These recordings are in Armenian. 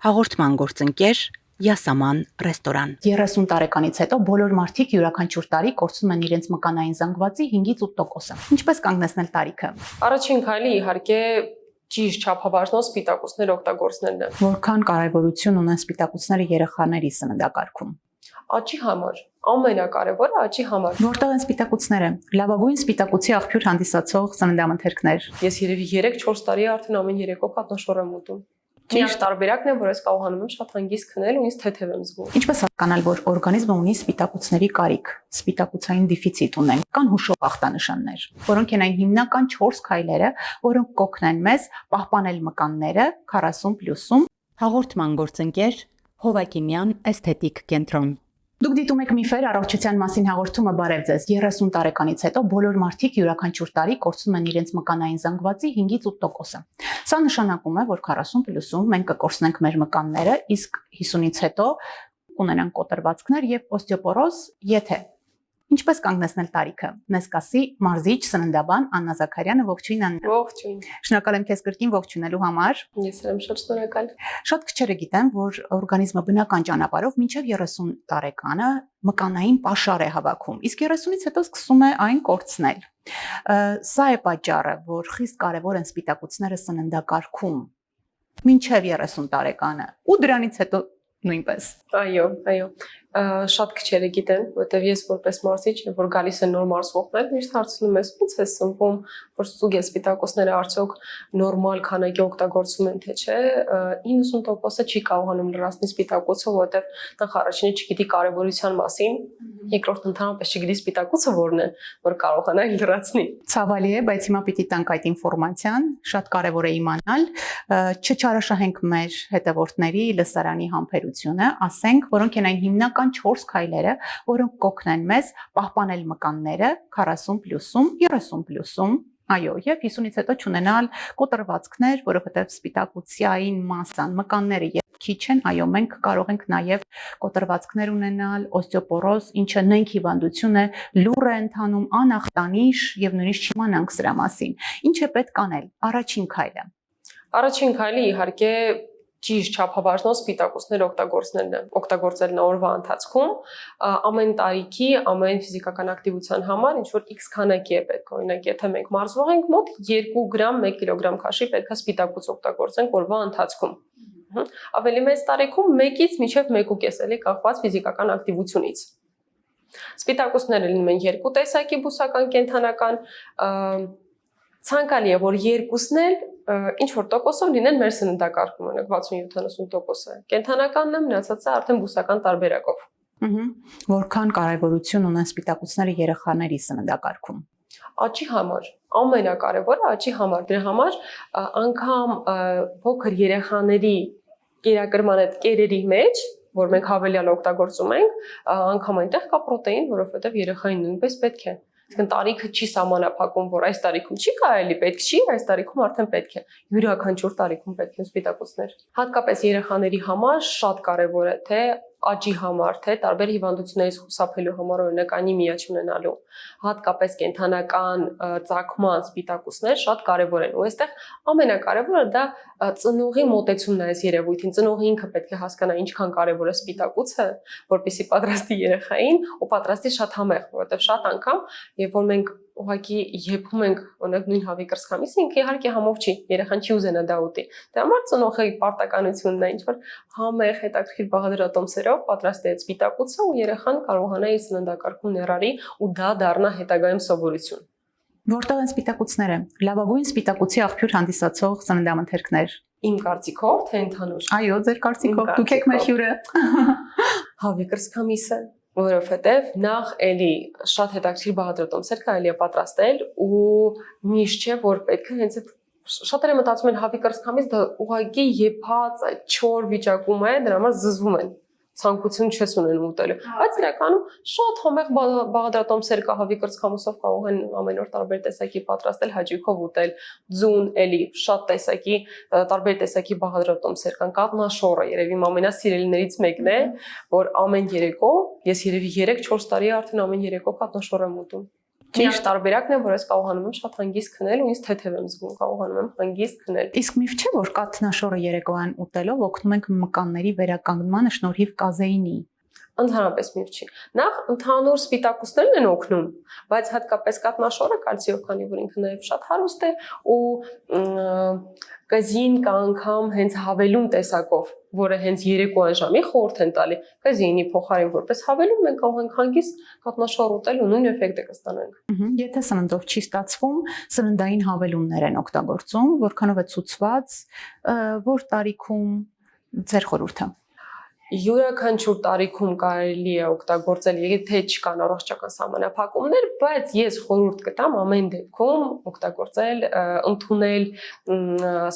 Հաղորդման գործընկեր Յասաման ռեստորան 30 տարեկանից հետո բոլոր մարդիկ յուրաքանչյուր տարի կորցնում են իրենց մկանային զանգվածի 5-ից 8%-ը։ Ինչպես կանգնեցնել տարիքը։ Առաջին քայլը իհարկե ճիշտ չափաբաժնող սպիտակուցներ օգտագործնելն է։ Որքան կարևորություն ունեն սպիտակուցները երեխաների սննդակարգում։ Աճի համար ամենակարևորը աճի համար։ Որտեղ են սպիտակուցները։ Լավագույն սպիտակուցի աղբյուր հանդիսացող սննդամթերքներ։ Ես երևի 3-4 տարի արդեն ամեն երեկո կատնաշոր եմ ուտում։ Միակ տարբերակն է, որ ես կարողանում եմ շատ հանգիստ քնել ու ինձ թեթև եմ զգում։ Ինչպես հասկանալ, որ օրգանիզմը ունի սպիտակուցների կարիք, սպիտակուցային դեֆիցիտ ունեն, կան հուշող ախտանշաններ, որոնք են այն հիմնական 4 քայլերը, որոնք կօգնեն մեզ պահպանել մկանները 40+-ում։ Հաղորդման գործընկեր Հովակիմյան էսթետիկ կենտրոն Դուք դիտում եք Միֆեր առողջության մասին հաղորդումը բարև ձեզ 30 տարեկանից հետո բոլոր մարդիկ յուրաքանչյուր տարի կորցնում են իրենց մկանային զանգվածի 5-ից 8%-ը։ Սա նշանակում է, որ 40+-ում մենք կկորցնենք մեր մկանները, իսկ 50-ից հետո կունենանք կոտրվածքներ եւ օստեոպորոզ, եթե Ինչպես կանգնեցնել տարիքը։ Մեզ կասի մարզիչ սննդաբան Աննա Զաքարյանը, ողջույն Աննա։ Ողջույն։ Շնորհակալ եմ քեզ կրկին ողջունելու համար։ Ես եմ շատ շնորհակալ։ Շատ քչերը գիտեն, որ օրգանիզմը բնական ճանապարհով մինչև 30 տարեկանը մկանային պաշար է հավաքում, իսկ 30-ից հետո սկսում է այն կորցնել։ Սա է պատճառը, որ խիստ կարևոր են սպիտակուցները սննդակարգում մինչև 30 տարեկանը ու դրանից հետո նույնպես։ Այո, շատ քչերը գիտեն, որովհետև ես որպես մարզիչ, որ գալիս են նոր մարզվողներ, միշտ հարցնում ես, ո՞նց է սնվում, որ ստուգել սպիտակուցները արդյոք նորմալ քանակի օգտագործում են, թե չէ, 90%-ը չի կարողանում լրացնել սպիտակուցը, որովհետև նախ առաջինը չգիտի կարևորության մասին, երկրորդը ընդհանրապես չգիտի սպիտակուցը որն է, որ կարողանա լրացնի։ Ցավալի է, բայց հիմա պիտի տանք այդ ինֆորմացիան, շատ կարևոր է իմանալ, չչարաշահենք մեր հետևորդների լսարանի համբերությունը, ասենք, որոնք են այն հիմնական 4 քայլերը, որոնք կօգնեն մեզ պահպանել մկանները 40+-ում, 30+-ում, այո, եւ 50-ից հետո չունենալ կոտրվածքներ, որովհետեւ սպիտակուցային մասան մկանները եւ քիչ են, այո, մենք կարող ենք նաեւ կոտրվածքներ ունենալ, օստեոպորոզ, ինչը նենք հիվանդություն է, լուր է ընթանում, անախտանիշ եւ նույնիսկ չիմանանք սրա մասին։ Ինչ է պետք անել։ Առաջին քայլը։ Առաջին քայլը իհարկե ճիշտ չափաբաժնող սպիտակուցներ օգտագործելն օրվա ընթացքում ամեն տարիքի, ամեն ֆիզիկական ակտիվության համար ինչ որ X քանակի է պետք։ Օրինակ, եթե մենք մարզվող ենք, մոտ 2 գրամ 1 կիլոգրամ քաշի պետք է սպիտակուց օգտագործենք օրվա ընթացքում։ Ավելի մեծ տարիքում 1-ից մինչև 1.5 էլի կախված ֆիզիկական ակտիվությունից։ Սպիտակուցները լինում են 2 տեսակի բուսական կենդանական, ցանկալի է, որ երկուսն էլ ինչ որ տոկոսով լինեն մեր սննդակարգում, օրինակ 60-70%-ը։ Կենդանականն է, մնացածը արդեն բուսական տարբերակով։ Որքան կարևորություն ունեն սպիտակուցները երեխաների սննդակարգում։ Աճի համար ամենակարևորը աճի համար, դրա համար անգամ փոքր երեխաների կերակրման այդ կերերի մեջ, որ մենք հավելյալ օգտագործում ենք, անգամ այնտեղ կա պրոտեին, որովհետև երեխային նույնպես պետք է։ Իսկ տարիքը չի սահմանափակում, որ այս տարիքում չի կարելի, պետք չի, այս տարիքում արդեն պետք է։ Յուրաքանչյուր տարիքում պետք են սպիտակուցներ։ Հատկապես երեխաների համար շատ կարևոր է, թե աճի համար, թե տարբեր հիվանդություններից խուսափելու համար, օրինակ անեմիա չունենալու, հատկապես կենդանական ծագման սպիտակուցներ շատ կարևոր են։ Ու այստեղ ամենակարևորը դա ծնողի մոտեցումն է այս երևույթին։ Ծնողը ինքը պետք է հասկանա ինչքան կարևոր է սպիտակուցը, որպեսզի պատրաստի երեխային ու պատրաստի շատ համեղ, որովհետև շատ անգամ, երբ որ մենք ուղղակի եփում ենք, օրինակ նույն հավի կրծքամիսը, ինքը իհարկե համով չի, երեխան չի ուզենա դա ուտի։ Դրա համար ծնողի պարտականությունն է ինչ-որ համեղ հետաքրքիր բաղադրատոմսերով պատրաստի այդ սպիտակուցը ու երեխան կարողանա իր սննդակարգում ներառի ու դա դառնա հետագայում սովորություն։ Որտեղ են սպիտակուցները։ Լավագույն սպիտակուցի աղբյուր հանդիսացող սննդամթերքներ։ Իմ կարծիքով, թե ընդհանուր։ Այո, ձեր կարծիքով, դուք եք մեր հյուրը։ Հավի կրծքամիսը, որովհետև նախ էլի շատ հետաքրքիր բաղադրատոմսեր կարելի է պատրաստել ու միշտ չէ որ պետք է հենց այդ շատերը մտածում են հավի կրծքամիս դա ուղղակի եփած այդ չոր վիճակում է, դրա համար զզվում են։ Ցանկություն չես ունենում ուտելու, բայց իրականում շատ համեղ բաղադրատոմսեր կա հավի կրծքամիսով կարող են ամեն օր տարբեր տեսակի պատրաստել, հաճույքով ուտել, ձուն, էլի շատ տեսակի տարբեր տեսակի բաղադրատոմսեր կան, կատնաշորը երևի իմ ամենասիրելիներից մեկն է, որ ամեն երեկո, ես երևի 3-4 տարի արդեն ամեն երեկո կատնաշոր եմ ուտում։ Ճիշտ տարբերակն է, որ ես կարողանում եմ շատ հանգիստ քնել ու ինձ թեթև եմ զգում, կարողանում եմ հանգիստ քնել։ Իսկ միֆ չէ, որ կաթնաշորը երեկոյան ուտելով օգնում ենք մկանների վերականգնմանը շնորհիվ կազեինի։ Ընդհանրապես միֆ չի։ Նախ ընդհանուր սպիտակուցներն են օգնում, բայց հատկապես կաթնաշորը կալցիով, քանի որ ինքը նաև շատ հարուստ է ու կազին կա անգամ հենց հավելում տեսակով, որը հենց երեկոյան ժամի խորհուրդ են տալի։ Կազինի փոխարեն որպես հավելում մենք կարող ենք հանգիստ կաթնաշոր ուտել ու նույն էֆեկտը կստանանք։ Եթե սննդով չի ստացվում, սննդային հավելումներ են օգտագործում, որքանով է ցուցված, որ տարիքում ձեր խորհուրդը։ Յուրաքանչյուր տարիքում կարելի է օգտագործել, եթե չկան առողջական սահմանափակումներ, բայց ես խորհուրդ կտամ ամեն դեպքում օգտագործել, ընդունել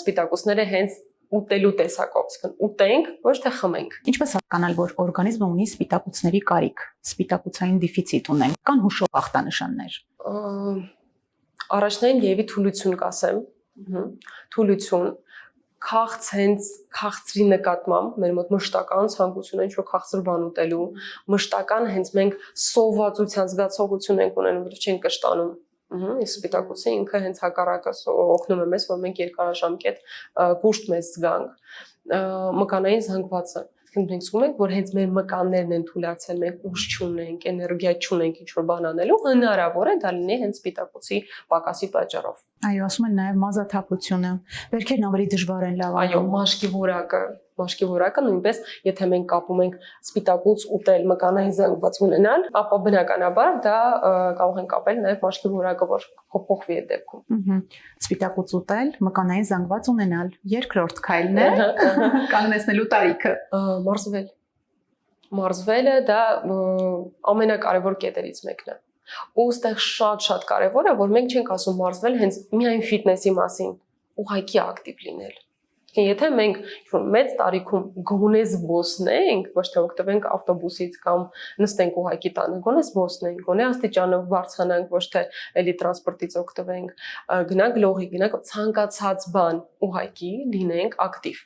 սպիտակուցները հենց ուտելու տեսակով, այսինքն ուտենք, ոչ թե խմենք։ Ինչպես հասկանալ, որ օրգանիզմը ունի սպիտակուցների կարիք, սպիտակուցային դեֆիցիտ ունենք, կան հուշող ախտանշաններ։ Առաջնային եւի թուլություն կասեմ, թուլություն քաղցրի նկատմամբ մեր մոտ մշտական ցանկություն է ինչ-որ քաղցր բան ուտելու, մշտական հենց մենք սովածության զգացողություն ենք ունենում, որ չենք կշտանում։ Իսկ սպիտակուցը ինքը հենց հակառակը օգնում է մեզ, որ մենք երկարաժամկետ կուշտ մեզ զգանք։ Մկանային զանգվածը մենք զգում ենք, որ հենց մեր մկաններն են թուլացել, մենք ուժ չունենք, էներգիա չունենք ինչ-որ բան անելու, հնարավոր է դա լինի հենց սպիտակուցի պակասի պատճառով։ Այո, ասում են նաև մազաթափությունը, վերքերն ավելի դժվար են լավանում։ Այո, մաշկի որակը նույնպես, եթե մենք կապում ենք սպիտակուց ուտել մկանային զանգված ունենալ, ապա բնականաբար դա կարող ենք կապել նաև մաշկի որակը, որ փոփոխվի այդ դեպքում։ Սպիտակուց ուտել, մկանային զանգված ունենալ, երկրորդ քայլն է կանգնեցնելու տարիքը։ Մարզվելը դա ամենակարևոր կետերից մեկն է։ Ու այստեղ շատ կարևոր է, որ մենք չենք ասում մարզվել հենց միայն ֆիթնեսի մասին, ուղղակի ակտիվ լինել։ Եթե մենք մեծ տարիքում գոնե զբոսնենք, ոչ թե օգտվենք ավտոբուսից կամ նստենք ուղղակի տանը, գոնե զբոսնենք, գոնե աստիճանով բարձրանանք, ոչ թե էլի տրանսպորտից օգտվենք, գնանք լողի, գնանք ցանկացած բան, ուղղակի լինենք ակտիվ։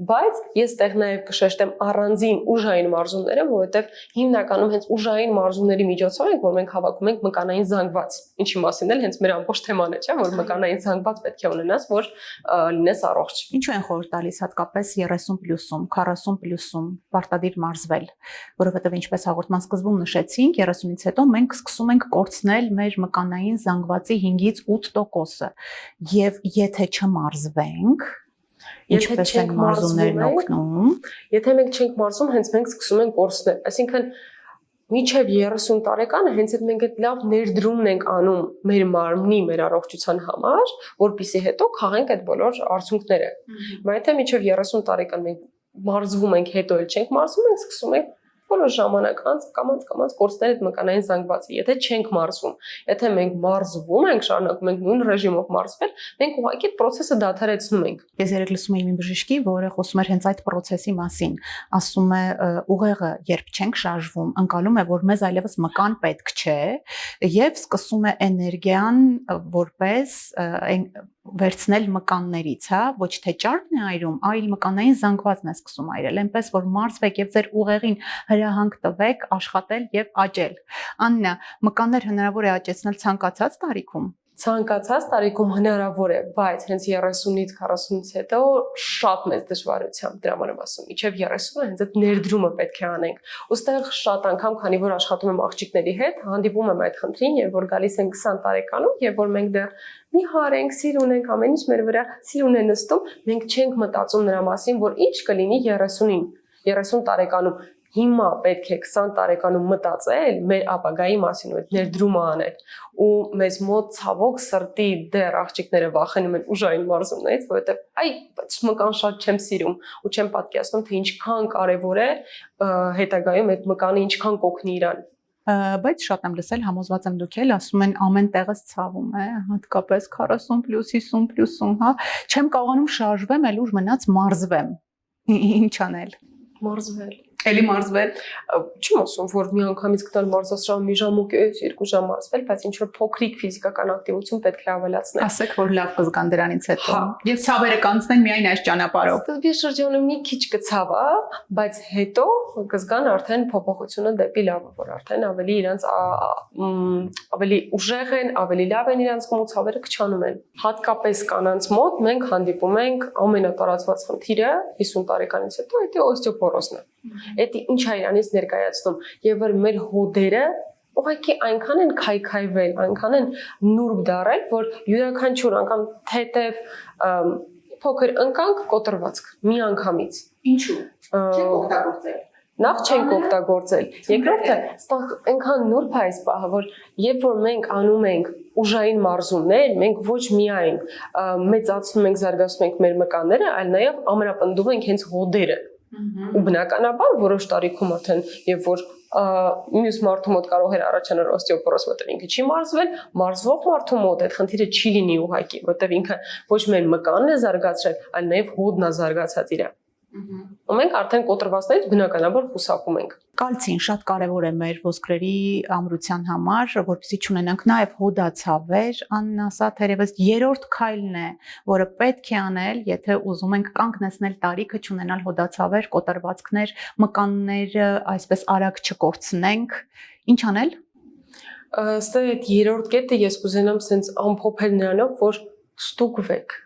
Բայց ես այդտեղ նաև կշեշտեմ առանձին ուժային մարզումները, որովհետև հիմնականում հենց ուժային մարզումների միջոցով ենք, որ մենք հավաքում ենք մկանային զանգված։ Ինչի մասին էլ հենց մեր ամբողջ թեման է, չէ՞, որ մկանային զանգված պետք է ունենաս, որ լինես առողջ։ Ինչու են խորհուրդ տալիս հատկապես 30+-ում, 40+-ում պարտադիր մարզվել, որովհետև ինչպես հաղորդման սկզբում նշեցինք, 30-ից հետո մենք սկսում ենք կորցնել մեր մկանային զանգվածի 5-ից 8%-ը, եւ եթե չմարզվենք, ինչպես են մարզումներն օգնում, եթե մենք չենք մարզում, հենց մենք սկսում ենք կորցնել, այսինքն Մինչև 30 տարեկանը հենց այդ մենք այդ լավ ներդրումն ենք անում մեր մարմնի, մեր առողջության համար, որpիսի հետո քաղենք այդ բոլոր արդյունքները։ Բայց եթե մինչև 30 տարեկան մենք մարզվում ենք, հետո էլ չենք մարզվում, ենք սկսում ենք բոլոր ժամանակ անց կամած կորցնել այդ մկանային զանգվածը։ Եթե չենք մարզվում, եթե մենք մարզվում ենք, շարունակում ենք նույն ռեժիմով մարզվել, մենք ուղղակի այդ process-ը դադարեցնում ենք։ Ես երեք լսում էի մի բժշկի, որը խոսում էր հենց այդ process-ի մասին, ասում է ուղեղը երբ չենք շարժվում, ընկալում է, որ մեզ այլևս մկան պետք չէ, եւ սկսում է էներգիան որպես վերցնել մկաններից, հա, ոչ թե ճարպն է այրում, այլ մկանային զանգվածն է սկսում այրել, այնպես որ մարզվեք եւ ձեր ուղեղին հրահանգ տվեք աշխատել եւ աճել։ Աննա, մկաններ հնարավոր է աճեցնել ցանկացած տարիքում։ Ցանկացած տարիքում հնարավոր է, բայց հենց 30-ից 40-ից հետո շատ մեծ դժվարությամբ դրա համար եմ ասում, մինչև 30-ը հենց այդ ներդրումը պետք է անենք։ Ոստեղ շատ անգամ, քանի որ աշխատում եմ աղջիկների հետ, հանդիպում եմ այդ խնդրին, եւ որ գալիս են 20 տարեկանում, եւ որ մենք դեռ մի հարենք, սիր ունենք, ամեն ինչ մեր վրա սիրուն է նստում, մենք չենք մտածում նրա մասին, որ ինչ կլինի 30-ին, 30 տարեկանում։ Հիմա պետք է 20 տարեկանում մտածել մեր ապագայի մասին ու այդ ներդրումը անել ու մեզ մոտ ցավոք սրտի դեռ աղջիկները վախենում են ուժային մարզումներից, որովհետև այ մկան շատ չեմ սիրում ու չեմ պատկերացնում թե ինչքան կարևոր է հետագայում այդ մկանը ինչքան կօգնի իրան։ Բայց շատ եմ լսել, համոզված եմ դուք էլ ասում են ամեն տեղս ցավում է, հատկապես 40+, 50+, հա, չեմ կարողանում շարժվեմ, էլ ուր մնաց մարզվեմ։ Ինչ անել։ Մարզվել։ Էլի մարզվել։ Չեմ ասում, որ մի անգամից գտալ մարզասրահ մի ժամ ու կես, 2 ժամ մարզվել, բայց ինչ որ փոքրիկ ֆիզիկական ակտիվություն պետք է ավելացնել։ Ասեք, որ լավ կզգան դրանից հետո։ Հա։ Եվ ցավերը կանցնեն միայն այս ճանապարհով։ Սկզբի շրջանը մի քիչ կցավա, բայց հետո կզգան արդեն փոփոխությունը դեպի լավը, որ արդեն ավելի իրանց ավելի ուժեղ են, ավելի լավ են իրանց կողմից ցավերը քչանում են։ Հատկապես կանանց մոտ մենք հանդիպում ենք ամենատարածված խնդիրը 50 տարեկանից հետո դա օստեոպորոզն է։ Դա ինչ է իրանից ներկայացնում եւ որ մեր հոդերը ուղղակի այնքան են քայքայվել, այնքան են նուրբ դարել, որ յուրաքանչյուր անգամ թեթև փոքր ընկանք կոտրվածք մի անգամից։ Ինչու՞։ Չեք օգտագործել։ Նախ չենք օգտագործել։ Երկրորդը, ստեղ այնքան նուրբ է այս պահը, որ երբ որ մենք անում ենք ուժային մարզումներ, մենք ոչ միայն մեծացնում ենք, զարգացնում ենք մեր մկանները, այլ նաև ամրապնդում ենք հենց հոդերը։ Ու բնականաբար որոշ տարիքում արդեն եւ որ մյուս մարդու մոտ կարող էր առաջանալ օստեոպորոզ, որտեղ ինքը չի մարզվել, մարզվող մարդու մոտ այդ խնդիրը չի լինի ուղղակի, որտեղ ինքը ոչ միայն մկանն է զարգացրել, այլ նաև հոդն է զարգացած իր։ Ու մենք արդեն կոտրվածներից բնականաբար խուսափում ենք։ Կալցին շատ կարևոր է մեր ոսկրերի ամրության համար, որպեսզի չունենանք նաև հոդացավեր, Աննան ասա թերևս երրորդ քայլն է, որը պետք է անել, եթե ուզում ենք կանգնեցնել տարիքը, չունենալ հոդացավեր, կոտրվածքներ, մկանները այսպես արագ չկորցնենք։ Ինչ անել։ Ըստ այդ երրորդ կետը ես կուզենամ սենց ամփոփել նրանով, որ ստուգվեք։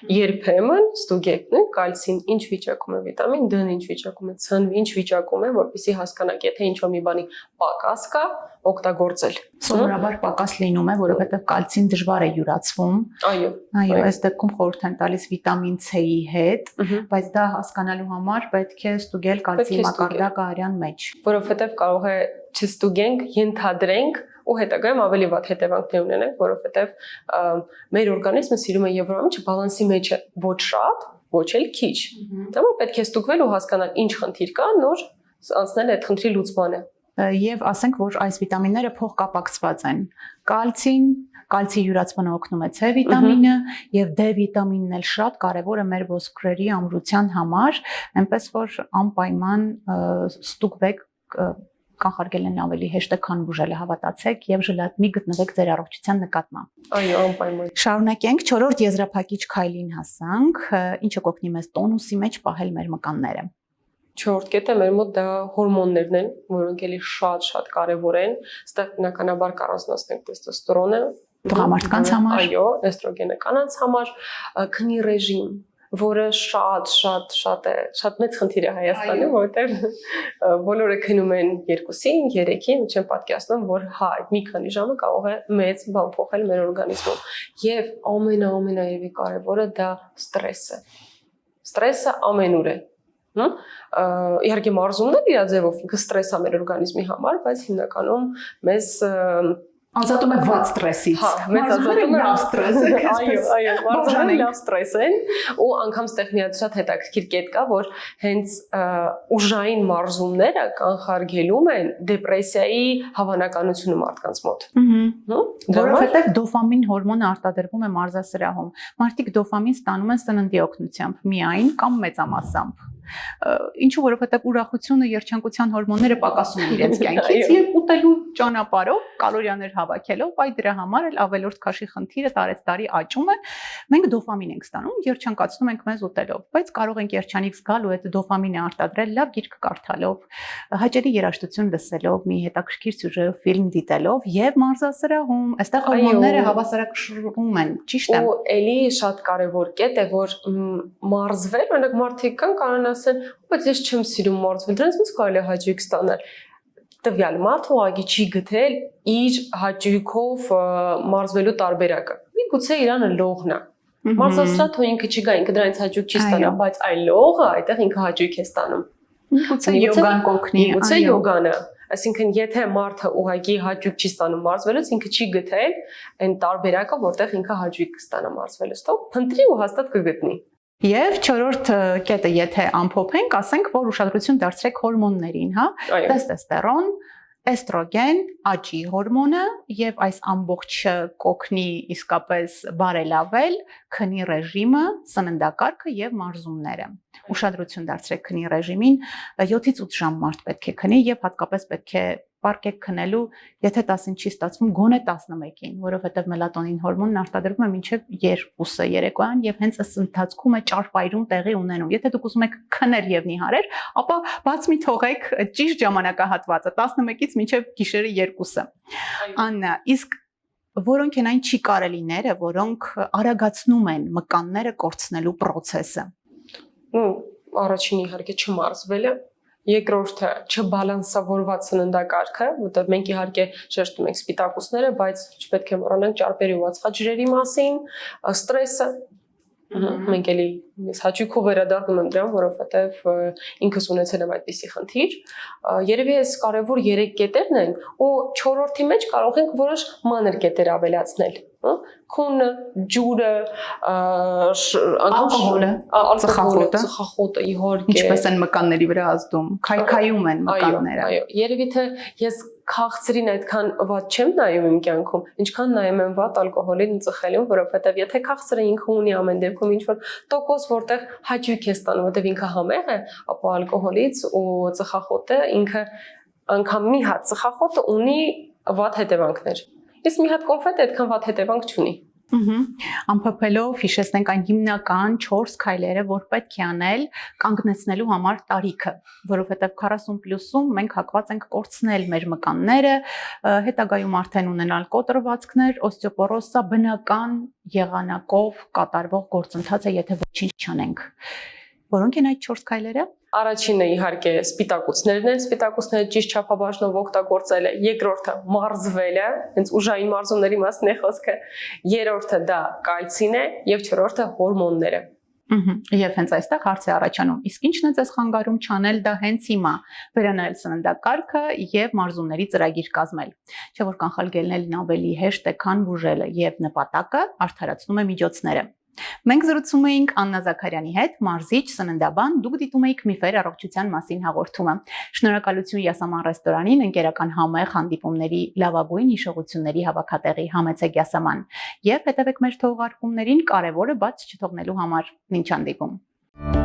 Երբեմն ստուգեք, կալցին ինչ վիճակում է, վիտամին D-ն ինչ վիճակում է, C-ն ինչ վիճակում է, որպեսզի հասկանաք, եթե ինչ-որ մի բանի պակաս կա, օգտագործել։ Սովորաբար պակաս լինում է, որովհետև կալցին դժվար է յուրացվում։ Այո, այս դեպքում խորհուրդ են տալիս վիտամին C-ի հետ, բայց դա հասկանալու համար պետք է ստուգել կալցիի մակարդակը արյան մեջ, որովհետև կարող է չստուգենք, ենթադրենք ու հետագայում ավելի վատ հետևանքներ ունենանք, որովհետև մեր օրգանիզմը սիրում է եվրոմիջը բալանսի մեջ է, ոչ շատ, ոչ էլ քիչ։ Դա պետք է ստուգվել ու հասկանալ ինչ խնդիր կա, նոր անցնել այդ խնդրի լուծմանը։ Եվ ասենք, որ այս վիտամինները փոխկապակցված են։ Կալցին, կալցի յուրացմանը օգնում է C վիտամինը եւ D վիտամինն էլ շատ կարեւոր է մեր ոսկրերի ամրության համար, այնպես որ անպայման ստուգվեք կանխարգելն են ավելի հեշտ է, քան բուժելը, հավատացեք, եւ ժլատմի գտնվեք ձեր առողջության նկատմամբ։ Այո, անպայման։ Շարունակենք, 4-րդ եզրափակիչ քայլին հասանք, ինչը կօգնի մեզ տոնուսի մեջ պահել մեր մկանները։ 4-րդ կետը մեր մոտ դա հորմոններն են, որոնք էլի շատ կարևոր են։ Այստեղ բնականաբար կառուցնացնենք տեստոստերոնը, տղամարդկանց համար, այո, էստրոգենը կանանց համար, քնի ռեժիմ, որը շատ մեծ խնդիր է Հայաստանում, որովհետև բոլորը քնում են 2-ին, 3-ին, ու չեն պատկերացնում, որ մի քանի ժամը կարող է մեծ բան փոխել մեր օրգանիզմում։ Եվ ամենաերևի կարևորը դա ստրեսը։ Ստրեսը ամենուր է։ Իհարկե մարզումն իր ձևով ինքը ստրես է մեր օրգանիզմի համար, բայց հիմնականում մեզ ազատում է վատ ստրեսից։ Հա, մեծ ազատում է լավ ստրեսը։ Այո, մարզումները լավ ստրես են, ու անգամ ստեղ մի հատ շատ հետաքրքիր կետ կա, որ հենց ուժային մարզումները կանխարգելում են դեպրեսիայի հավանականությունը մարդկանց մոտ։ Որովհետև դոֆամին հորմոնը արտադրվում է մարզասրահում։ Մարդիկ դոֆամին ստանում են սննդի օգնությամբ միայն կամ մեծամասամբ։ Ինչու որովհետև ուրախությունը, երջանկության հորմոնները պակասում են իրենց կյանքից եւ ուտելու ճանապարհով կալորիաներ հավաքելով այ դրա համար էլ ավելորդ քաշի խնդիրը տարեցտարի աճում է։ Մենք դոֆամին ենք ստանում, երջանկացնում ենք մեզ ուտելով, բայց կարող ենք երջանիկ զգալ ու այդ դոֆամինը արտադրել լավ գիրք կարդալով, հաճելի երաժշտություն լսելով, մի հետաքրքիր սյուժե ֆիլմ դիտելով եւ մարզասրահում, այստեղ հորմոնները հավասարակշռում են, ճիշտ է։ Ու էլի շատ կարեւոր կետ է, որ մարզվել, օրինակ մարդիկ կան կարող ասեն, բայց ես չեմ սիրում մարզվել, դրանից ո՞նց կարելի է հաճույք ստանալ։ Տվյալ մարդը ուղղակի չի գտել իր հաճույքով մարզվելու տարբերակը։ Միգուցե իրանը լողն է։ Մարզասրահ թող ինքը չգա, ինքը դրանից հաճույք չի ստանա, բայց այ լողը այդտեղ ինքը հաճույք է ստանում։ Միգուցե յոգան կօգնի, միգուցե յոգանը։ Այսինքն եթե մարդը ուղղակի հաճույք չի ստանում մարզվելուց, ինքը չի գտել այն տարբերակը, որտեղ ինքը հաճույք կստանա մարզվելուց, թող փնտրի ու հաստատ կգտնի։ Եվ 4-րդ կետը եթե ամփոփենք, ասենք, որ ուշադրություն դարձրեք հորմոններին, հա, տեստեստերոն, էստրոգեն, աճի հորմոնը եւ այս ամբողջը կօգնի իսկապես բարելավել քնի ռեժիմը, սննդակարգը եւ մարզումները։ Ուշադրություն դարձրեք քնի ռեժիմին, 7-ից 8 ժամ մարդ պետք է քնի եւ հատկապես պետք է պարկեք քնելու, եթե 10-ին չի ստացվում, գոնե 11-ին, որովհետեւ մելատոնին հորմոնն արտադրվում է մինչեւ 2-ը երեկոյան եւ հենց այս ընթացքում է ճարպայրում տեղի ունենում։ Եթե դուք ուզում եք քնել եւ նիհարել, ապա բաց մի թողեք ճիշտ ժամանակահատվածը 11-ից մինչեւ գիշերը 2-ը։ Աննա, իսկ որոնք են այն չի կարելիները, որոնք արագացնում են մկանները կորցնելու process-ը։ Առաջին իհարկե չմարզվելը, երկրորդը չբալանսավորված սննդակարգը, որտեղ մենք իհարկե շեշտում ենք սպիտակուցները, բայց չպետք է մոռանանք ճարպերի ու ածխաջրերի մասին, ստրեսը։ Մենք էլի հաճույքով վերադառնում եմ դրան, որովհետև ինքս ունեցել եմ այդպիսի խնդիր։ Երևի այս կարևոր 3 կետերն են, ու 4-րդի մեջ կարող ենք որոշ մանր կետեր ավելացնել։ Քունը, ջուրը, ալկոհոլը, ծխախոտը, իհարկե։ Ինչպես են մկանների վրա ազդում, քայքայում են մկանները։ Այո, երևի թե ես քաղցրին այդքան վատ չեմ նայում իմ կյանքում, ինչքան նայում եմ վատ ալկոհոլին ու ծխելուն, որովհետև եթե քաղցրը ինքը ունի ամեն դեպքում ինչ-որ տոկոս, որտեղ հաճույք է ստանում, որտեղ ինքը համեղ է, ապա ալկոհոլից ու ծխախոտը ինքը անգամ մի հատ ծխախոտը ունի վատ հետևանքներ։ Իսկ մի հատ կոնֆետը այդքան վատ հետևանք չունի։ Ամփոփելով հիշեցնենք այն հիմնական 4 քայլերը, որ պետք է անել կանգնեցնելու համար տարիքը, որովհետև 40+-ում մենք հակված ենք կորցնել մեր մկանները, հետագայում արդեն ունենալ կոտրվածքներ, օստեոպորոզը բնական եղանակով կատարվող գործընթաց է, եթե ոչինչ չանենք։ Որոնք են այդ 4 քայլերը։ Առաջինը իհարկե սպիտակուցներն են, սպիտակուցները ճիշտ չափաբաժնով օգտագործելը, երկրորդը մարզվելը, հենց ուժային մարզումների մասն է խոսքը, երրորդը դա կալցին է եւ չորրորդը հորմոնները։ Եվ հենց այստեղ հարց է առաջանում, իսկ ի՞նչն է ձեզ խանգարում չանել դա հենց հիմա, վերանայել սննդակարգը եւ մարզումների ծրագիր կազմել։ Չէ՞ որ կանխարգելելն ավելի հեշտ է, քան բուժելը, եւ նպատակը արդարացնում է միջոցները։ Մենք զրուցում էինք Աննա Զաքարյանի հետ, մարզիչ, սննդաբան, դուք դիտում եք Միֆեր առողջության մասին հաղորդումը։ Շնորհակալություն Յասաման ռեստորանին, ընկերական համեղ հանդիպումների լավագույն հիշողությունների հավաքատեղի համեցեք Յասաման, եւ հետևեք մեր թողարկումներին կարևորը բաց չթողնելու համար։ Մինչ հանդիպում։